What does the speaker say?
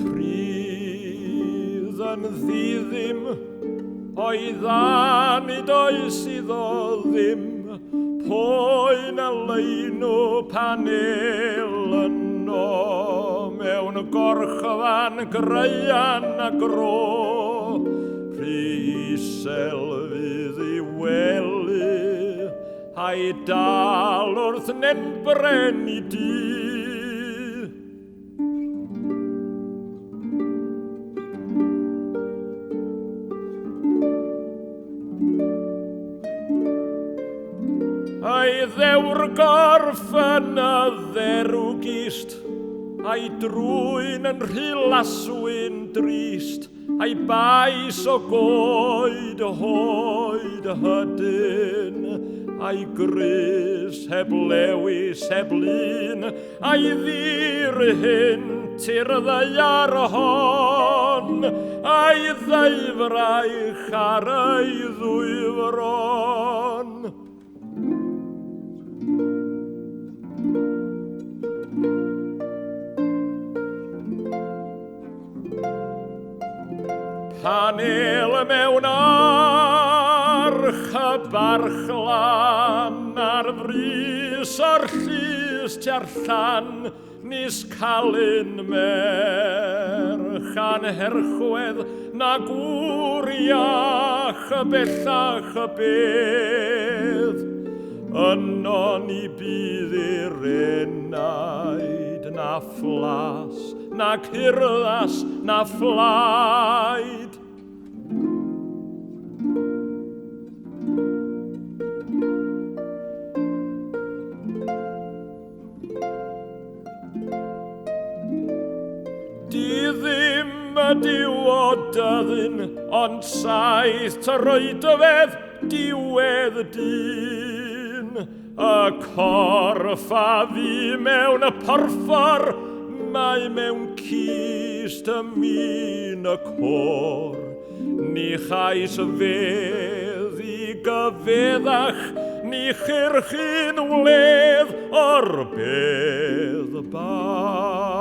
pridd yn ddiddym, oeddan nid oes iddo ddim, poen a leino panel yno, mewn gorchfan greian a gro, rhy isel fydd I welu, a'i dal wrth nenbren I dydd. A'i ddewr gorff yn y dderw gist, a'i drwyn yn rhilaswyn drist, a'i bais o goed hoed hydyn, a'i grys heb lewis heb lun, a'i ddir hyn tir ddeiar hon, a'i ddeifraich ar ei ddwyfron. Panel mewn arch y barchlan ar frys o'r llys tiarllan nis calyn merch anherchwedd na gwriach y bellach y bedd. Yno ni bydd i'r enaid na fflas, na curddas, na fflaid. Di ddim ydyw o dyddyn, ond saith troedfedd diwedd dyn. Y corff a fi mewn y porffor, mae mewn cist ymun y cor. Ni chais fedd I gyfeddach, ni chyrchu'n wledd o'r bedd bach.